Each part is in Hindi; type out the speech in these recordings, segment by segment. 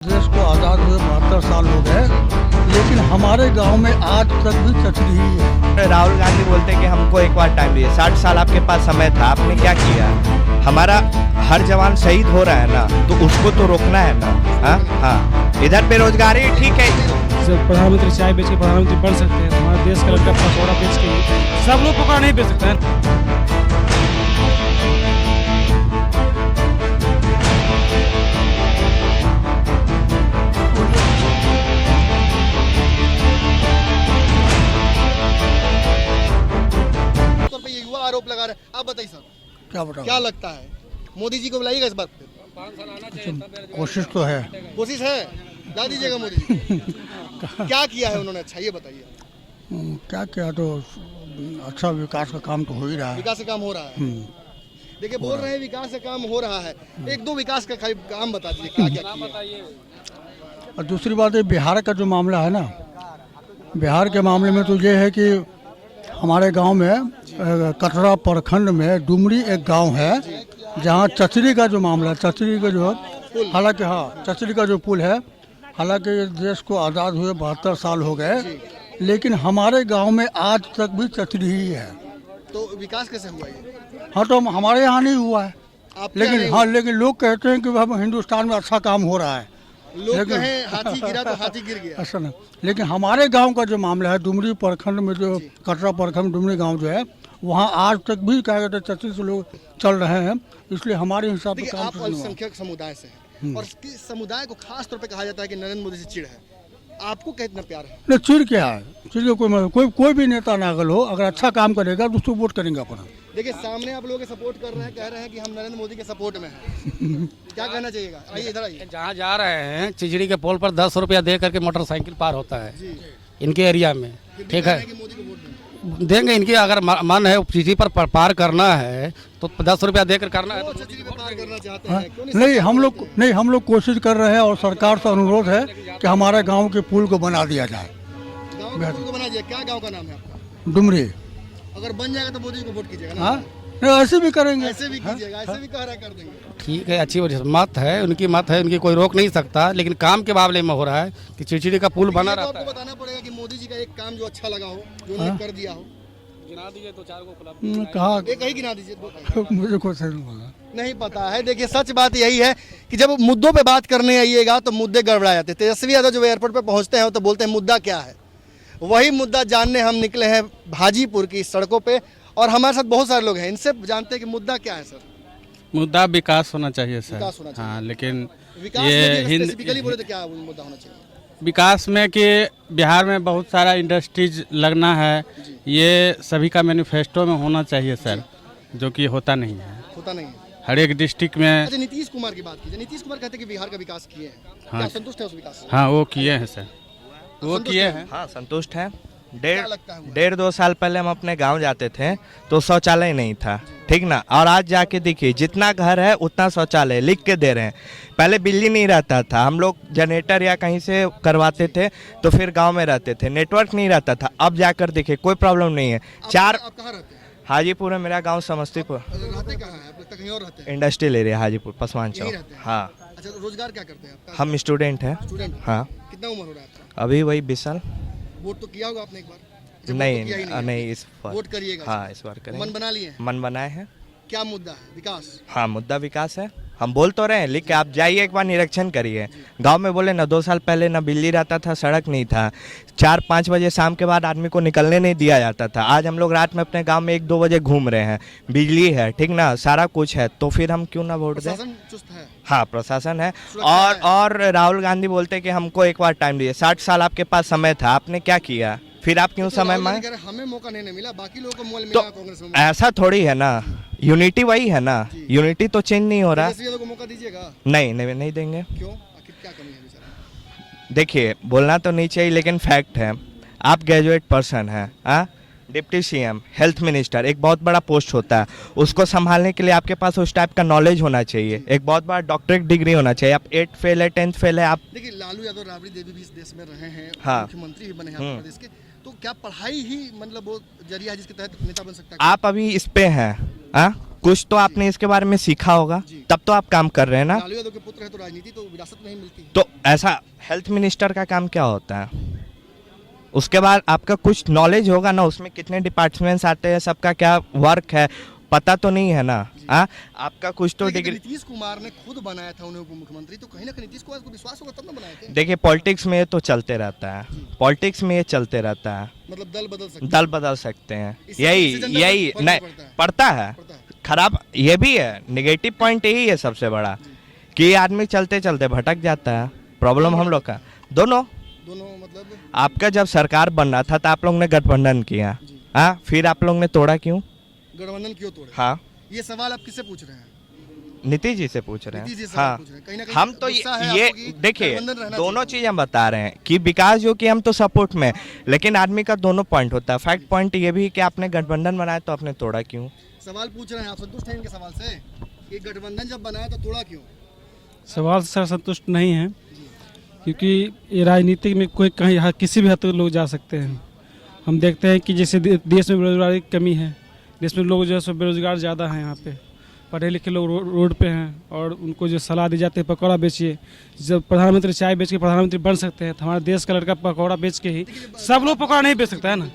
देश को आज़ाद हुए 72 साल हो गए, लेकिन हमारे गांव में आज तक भी कचरी ही है। राहुल गांधी बोलते कि हमको एक बार टाइम दिए, 60 साल आपके पास समय था, आपने क्या किया? हमारा हर जवान शहीद हो रहा है ना, तो उसको तो रोकना है ना। हाँ, इधर बेरोजगारी ठीक है। प्रधानमंत्री चाय बेच के प्रधानमंत्री बन सकते हैं, हमारे देश का लड़का पकौड़ा बेच के सब लोग पकौड़ा नहीं बेच सकते हैं। आरोप लगा रहे हैं, आप बताइए सर क्या बताओ, क्या लगता है मोदी जी को बुलाइएगा इस बात पे? कोशिश तो है। कोशिश है, ला दीजिएगा मोदी जी क्या किया है उन्होंने? अच्छा ये बताइए, क्या क्या तो अच्छा विकास का काम तो हो ही रहा है। विकास का काम हो रहा है। देखिए बोल रहे हैं विकास का काम हो रहा है, एक दो विकास का खाली काम बता दीजिए क्या क्या किया। और दूसरी बात है बिहार का जो मामला है ना, बिहार के मामले में तो ये है कि हमारे गांव में कटरा प्रखंड में डुमरी एक गांव है जहां चचरी का जो मामला, चचरी का जो हालांकि हाँ चचरी का जो पुल है, हालांकि देश को आज़ाद हुए 72 साल हो गए, लेकिन हमारे गांव में आज तक भी चचरी ही है। तो विकास कैसे हुआ ये? हाँ तो हमारे यहाँ नहीं हुआ है, आपके यहाँ लेकिन नहीं हाँ लेकिन लोग कहते हैं कि अब हिंदुस्तान में अच्छा काम हो रहा है। हुआ। लोग लेकिन- कहें हाथी गिरा तो हाथी गिर गया। ऐसा नहीं, लेकिन हमारे गांव का जो मामला है डुमरी प्रखंड में जो कटरा प्रखंड डुमरी गांव जो है, वहाँ आज तक भी क्या कहते हैं 36 लोग चल रहे हैं, इसलिए हमारे हिसाब से देखिए काम आप शुरू हुआ। अल्पसंख्यक समुदाय से हैं और इस समुदाय को खास तौर पे कहा जाता है कि नरेंद्र मोदी से चिढ़ है, आपको कितना प्यार है? नहीं चिड़ क्या है, चिड़ के कोई भी नेता नागल हो, अगर अच्छा काम करेगा तो उसको वोट करेंगे अपना। देखिए सामने आप लोगों के सपोर्ट कर रहे हैं, कह रहे हैं कि हम नरेंद्र मोदी के सपोर्ट में हैं। क्या कहना चाहिएगा? आइए इधर आइए। जहाँ जा रहे हैं चिचड़ी के पोल पर 10 रुपया दे करके मोटरसाइकिल पार होता है जी इनके एरिया में, फिर भी ठीक कह है रहे हैं कि मोदी को वोट देंगे। देंगे। इनकी अगर मन है चिचड़ी पर पार करना है तो 10 रुपया देकर करना है वो तो चचरी पे पार करना चाहते हाँ, हैं, क्यों नहीं हम लोग कोशिश कर रहे हैं और सरकार से अनुरोध है कि हमारे गांव के पुल को बना दिया जाए। गाँव के पुल को बना दिया। क्या गाँव का नाम है आपका? डुमरी। अगर बन जाएगा तो मोदी को वोट कीजिएगा ना? हाँ नहीं ऐसे भी करेंगे। ऐसे भी कीजिएगा, ऐसे भी कह रहा है कर देंगे। ठीक है, अच्छी वजह मत है, उनकी मत है, उनकी कोई रोक नहीं सकता, लेकिन काम के मामले में हो रहा है कि चिचड़ी का पुल बना ये तो रहता आपको है। बताना पड़ेगा कि मोदी जी का एक काम जो अच्छा लगा हो, जो उन्होंने कर दिया हो। गिना दीजिए तो 4 कहा एक ही गिना दीजिए, दो कहिए। मुझे कुछ नहीं बोला। नहीं पता है। देखिए सच बात यही है कि जब मुद्दों पे बात करने आइएगा तो मुद्दे गड़बड़ा जाते हैं। तेजस्वी यादव जब एयरपोर्ट पे पहुंचते हैं तो बोलते हैं मुद्दा क्या है, वही मुद्दा जानने हम निकले हैं हाजीपुर की सड़कों पे, और हमारे साथ बहुत सारे लोग हैं, इनसे जानते हैं कि मुद्दा क्या है। सर मुद्दा विकास होना चाहिए सर। विकास होना चाहिए। हाँ, लेकिन विकास ये में स्पेसिफिकली बोले तो क्या मुद्दा होना चाहिए? विकास में कि बिहार में बहुत सारा इंडस्ट्रीज लगना है, ये सभी का मैनिफेस्टो में होना चाहिए सर, जो कि होता नहीं है। होता नहीं है। हर एक डिस्ट्रिक्ट में। अच्छा नीतीश कुमार की बात कीजिए। नीतीश कुमार कहते हैं कि बिहार का विकास किए हैं, हाँ। क्या संतुष्ट है उस विकास से? हाँ वो किए हैं सर, वो संतुष्ट किए हैं? हैं। हाँ, संतुष्ट है। क्या लगता है हुआ? 1.5-2 साल पहले हम अपने गांव जाते थे तो शौचालय नहीं था, ठीक ना, और आज जाके देखिए जितना घर है उतना शौचालय लिख के दे रहे हैं। पहले बिजली नहीं रहता था, हम लोग जनरेटर या कहीं से करवाते थे तो फिर गांव में रहते थे, नेटवर्क नहीं रहता था। अब जाकर देखिए कोई प्रॉब्लम नहीं है। आप कहाँ रहते हैं? हाजीपुर है मेरा गांव, समस्तीपुर, रहते कहाँ हैं आप? लगता है कहीं और रहते हैं। इंडस्ट्रियल एरिया हाजीपुर पसवान यहीं चौक। रहते हैं? हाँ, अच्छा रोजगार क्या करते हैं आप? हम स्टूडेंट हैं। स्टूडेंट। हाँ, कितना उम्र हो रहा है आपका? अभी वही 20 साल। वोट तो किया होगा आपने एक बार? अच्छा, वोट तो नहीं किया ही है। नहीं, इस बार वोट करिएगा। हाँ इस बार करेंगे। मन बना लिए हैं? मन बनाए हैं। क्या मुद्दा है? विकास। हाँ, मुद्दा विकास है। हम बोल तो रहे हैं, लेकिन आप जाइए एक बार निरीक्षण करिए। गांव में बोले ना 2 साल पहले ना बिजली रहता था, सड़क नहीं था, 4-5 बजे शाम के बाद आदमी को निकलने नहीं दिया जाता था। आज हम लोग रात में अपने गांव में 1-2 बजे घूम रहे हैं, बिजली है, ठीक ना, सारा कुछ है, तो फिर हम क्यों ना वोट दें? प्रशासन चुस्त है। हाँ, प्रशासन है। सुरक्षा है। और राहुल गांधी बोलते हैं कि हमको एक बार टाइम दिए, 60 साल आपके पास समय था, आपने क्या किया? फिर आप क्यों तो समय राहुल गांधी मांगे? कह रहे हैं, हमें मौका नहीं मिला, बाकी लोगों को मौका तो मिला कांग्रेस में। ऐसा थोड़ी है ना, यूनिटी वही है ना, यूनिटी तो चेंज नहीं हो रहा। तेजस्वी यादव को मौका दीजिएगा? नहीं देंगे। क्यों? आखिर क्या कमी है बेचारा? देखिए बोलना तो नहीं चाहिए, लेकिन फैक्ट है, आप ग्रेजुएट पर्सन हैं, हाँ, डिप्टी सीएम, हेल्थ मिनिस्टर, एक बहुत बड़ा पोस्ट होता है, उसको संभालने के लिए आपके पास उस टाइप का नॉलेज होना चाहिए, एक बहुत बड़ा डॉक्टरेट डिग्री होना चाहिए। आप 8th फेल है, 10th फेल है, आप देखिए लालू यादव राबड़ी देवी भी इस देश में रहे हैं, हाँ। मुख्यमंत्री भी बने हैं आंध्र प्रदेश के, तो क्या पढ़ाई ही मतलब वो जरिया है जिसके तहत नेता बन सकता है? आप अभी इस पे हैं, हाँ, कुछ तो आपने इसके बारे में सीखा होगा, तब तो आप काम कर रहे हैं ना। लालू यादव के पुत्र है तो राजनीति तो विरासत नहीं मिलती। तो ऐसा हेल्थ मिनिस्टर का काम क्या होता है? उसके बाद आपका कुछ नॉलेज होगा ना, उसमें कितने डिपार्टमेंट्स आते हैं, सबका क्या वर्क है, पता तो नहीं है ना। हाँ, आपका कुछ तो लेकिन डिग्री। नीतीश कुमार ने खुद बनाया था उन्हें उप मुख्यमंत्री, तो कहीं ना कहीं नीतीश कुमार को विश्वास होगा तब ना बनाए थे। देखिए पॉलिटिक्स में ये तो चलते रहता है, पॉलिटिक्स में ये चलते रहता है, मतलब दल बदल सकते हैं। इससे यही जनता को यही फर्क नहीं पड़ता है। पड़ता है। पड़ता है। खराब ये भी है, नेगेटिव पॉइंट यही है सबसे बड़ा, कि ये आदमी चलते चलते भटक जाता है। प्रॉब्लम हम लोग का दोनों मतलब आपका जब सरकार बन रहा था तो आप लोग ने गठबंधन किया, हाँ, फिर आप लोग ने तोड़ा क्यों? गठबंधन क्यों तोड़े? हाँ, ये सवाल आप किससे पूछ रहे हैं? नीतीश जी से पूछ रहे नीतीश जी हैं। से सवाल हाँ, पूछ रहे हैं। कहीं ना कहीं हम तो गुस्सा है ये आपको कि देखिए गठबंधन रहना दोनों चाहिए। चीज हम बता रहे हैं कि विकास जो कि हम तो सपोर्ट में, लेकिन आदमी का दोनों पॉइंट होता है। फैक्ट पॉइंट ये भी कि आपने गठबंधन बनाया तो आपने तोड़ा क्यों? सवाल पूछ रहे हैं, आप संतुष्ट हैं इनके सवाल से कि गठबंधन जब बनाया तो तोड़ा क्यों? सवाल से सर संतुष्ट नहीं है, क्योंकि ये राजनीति में कोई कहीं किसी भी हद तक लोग जा सकते हैं। हम देखते हैं कि जैसे देश में बेरोजगारी की कमी है, देश में लोग जो है सो बेरोजगार ज़्यादा हैं। यहाँ पे पढ़े लिखे लोग रोड पे हैं और उनको जो सलाह दी जाती है पकौड़ा बेचिए। जब प्रधानमंत्री चाय बेच के प्रधानमंत्री बन सकते हैं, तो हमारे देश का लड़का पकौड़ा बेच के ही, सब लोग पकौड़ा नहीं बेच सकता है ना,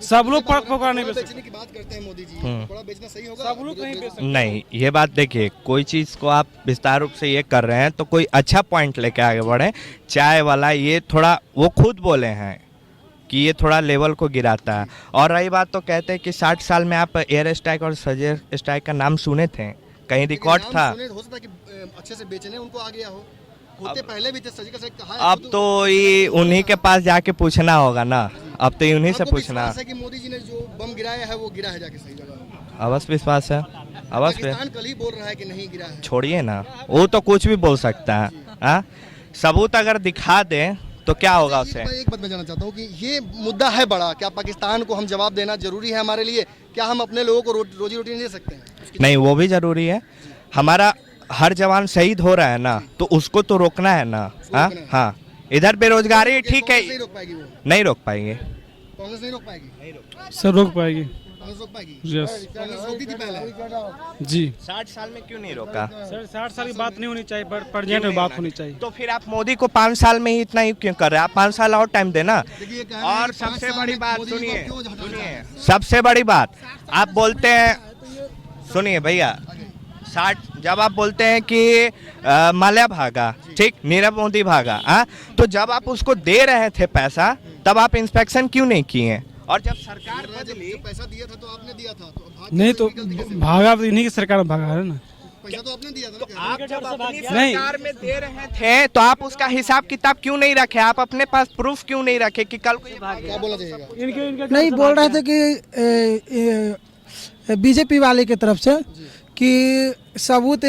सब लोग पकौड़ा नहीं बेच सकते। बेचने की बात करते हैं मोदी जी, पकौड़ा बेचना सही होगा? सब लोग नहीं बेच सकते। नहीं, ये बात देखिए, कोई चीज़ को आप विस्तार रूप से ये कर रहे हैं तो कोई अच्छा पॉइंट लेके आगे बढ़े। चाय वाला ये थोड़ा वो खुद बोले हैं कि ये थोड़ा लेवल को गिराता है। और रही बात तो कहते हैं कि 60 साल में आप एयर स्ट्राइक और सर्जिकल स्ट्राइक का नाम सुने थे, कहीं रिकॉर्ड नाम था। सुने, हो सकता है कि अच्छे से बेचने उनको आ गया हो, होते पहले भी थे सर्जिकल स्ट्राइक कहा है। अब तो ये उन्हीं के पास जाके पूछना होगा ना, अब तो उन्हीं से आपको पूछना। विश्वास है कि मोदी जी ने जो बम गिराया है वो गिरा है जाके सही जगह? अवश्य विश्वास है, अवश्य। पाकिस्तान कल ही बोल रहा है कि नहीं गिरा है। छोड़िए ना, वो तो कुछ भी बोल सकता है। हाँ, सबूत अगर दिखा दे तो क्या होगा उसे? एक बात मैं जानना चाहता हूँ कि ये मुद्दा है बड़ा, क्या पाकिस्तान को हम जवाब देना जरूरी है हमारे लिए? क्या हम अपने लोगों को रोजी रोटी नहीं दे सकते हैं? नहीं, वो भी जरूरी है। हमारा हर जवान शहीद हो रहा है ना, तो उसको तो रोकना है ना। हाँ हाँ, इधर बेरोजगारी ठीक है, नहीं रोक पाएगी वो, नहीं रोक पाएंगे। कांग्रेस नहीं रोक पाएगी, सर रोक पाएगी। कांग्रेस रोक पाएगी। यस कांग्रेस रोकती थी पहले। जी 60 साल में क्यों नहीं रोका? सर, 60 साल की बात नहीं होनी चाहिए, प्रेजेंट में बात होनी चाहिए। तो फिर आप मोदी को 5 साल में ही इतना ही क्यों कर रहे हैं? आप 5 साल और टाइम देना। देखिए, कहना है और कि 5 सबसे साल बड़ी में बात मोदी जी को सुनिए, क्यों हटाना सुनिए, चाहते हैं? सबसे बड़ी बात आप बोलते हैं, सुनिए भैया, 60 जब आप बोलते हैं कि माल्या भागा, ठीक, नीरव मोदी भागा, हाँ, तो जब आप उसको दे रहे थे पैसा, तब आप इंस्पेक्शन क्यों नहीं किए? और जब सरकार बदली, जब पैसा दिया था तो आपने दिया था, तो अब भाग नहीं के तो निकलती कैसे? भागा तो इन्हीं की सरकार में भागा है ना। पैसा तो आपने दिया था तो ना? आप जब अपनी नहीं। सरकार में दे रहे थे तो आप उसका हिसाब किताब क्यों नहीं रखे? आप अपने पास प्रूफ क्यों नहीं रखे कि कल को ये क्या बोला जाएगा? नहीं बोल रहे थे कि बीजेपी वाले की तरफ से कि सबूत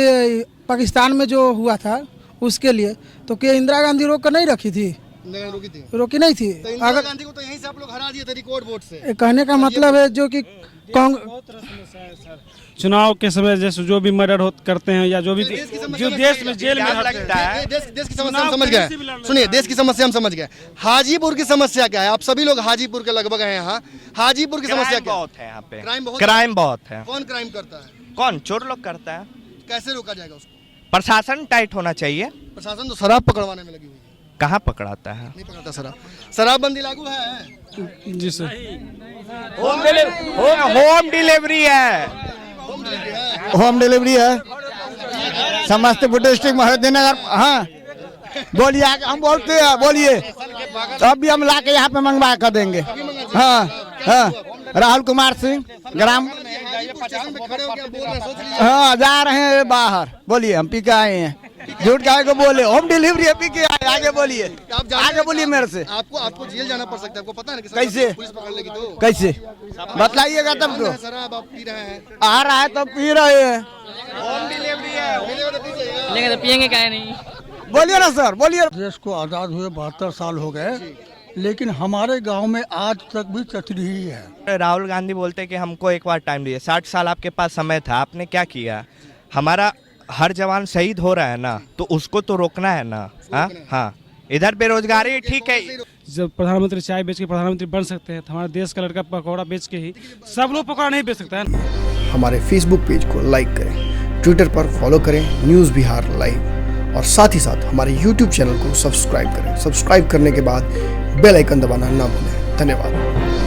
पाकिस्तान में जो हुआ था उसके लिए, तो क्या इंदिरा गांधी रोक कर नहीं रखी थी? नहीं रोकी थी। रोकी नहीं थी। तो इंदिरा अगर गांधी को तो यहीं से आप लोग हरा दिए थे रिकॉर्ड वोट से। कहने का मतलब है जो कि चुनाव के समय जैसे जो भी मर्डर करते हैं या जो भी देश की समस्या जो में देश में जेल में क्या रहते लगता हैं। है? देश की समस्या हम समझ गए। सुनिए, देश की समस्या हम समझ गए। हाजीपुर की समस्या क्या है? आप सभी लोग हाजीपुर के लगभग हैं यहाँ। हाजीपुर की समस्या क्राइम क्या है? बहुत है यहाँ पे, क्राइम बहुत क्राइम बहुत है। कौन क्राइम करता है? कौन? चोर लोग करता है। कैसे रोका जाएगा उसको? प्रशासन टाइट होना चाहिए। प्रशासन तो शराब पकड़वाने में लगी हुई है। कहाँ पकड़ाता है? नहीं पकड़ता शराब। शराबबंदी लागू है। जी सर, होम डिलीवरी है। होम डिलीवरी है समस्तीपुर डिस्ट्रिक्ट महराजनगर। हाँ बोलिए, हम बोलते हैं, बोलिए। तो अभी हम ला के यहाँ पे मंगवा कर देंगे। हाँ हाँ, राहुल कुमार सिंह ग्राम। हाँ, जा रहे हैं बाहर। बोलिए, हम पी के आए हैं। झूठ काहे को बोले? होम डिलीवरी है, पी के आए। आगे बोलिए, आगे बोलिए मेरे से। आपको जेल जाना पड़ सकता है, आपको पता है ना? कैसे? पुलिस पकड़ लेगी तो कैसे बतलाइएगा तब तो। शराब आप पी रहे हैं। आ रहा है तो पी रहे हैं। होम डिलीवरी है। मिलेगा तो पीजिएगा। लेकिन तो पियेंगे क्या नहीं। बोलिए ना सर, बोलिए। देश को आज़ाद हुए 72 साल हो गए, लेकिन हमारे गांव में आज तक भी चचरी ही है। राहुल गांधी बोलते कि हमको एक बार टाइम दीजिए। 60 साल आपके पास समय था, आपने क्या किया? हमारा हर जवान शहीद हो रहा है ना, तो उसको तो रोकना है ना। हाँ हाँ, इधर बेरोजगारी ठीक है। जब प्रधानमंत्री चाय बेच के प्रधानमंत्री बन सकते हैं, तो हमारे देश का लड़का पकौड़ा बेच के ही, सब लोग पकौड़ा नहीं बेच सकता है ना। हमारे फेसबुक पेज को लाइक करें, ट्विटर पर फॉलो करें न्यूज़ बिहार लाइव, और साथ ही साथ हमारे यूट्यूब चैनल को सब्सक्राइब करें। सब्सक्राइब करने के बाद बेल आइकन दबाना ना भूलें। धन्यवाद।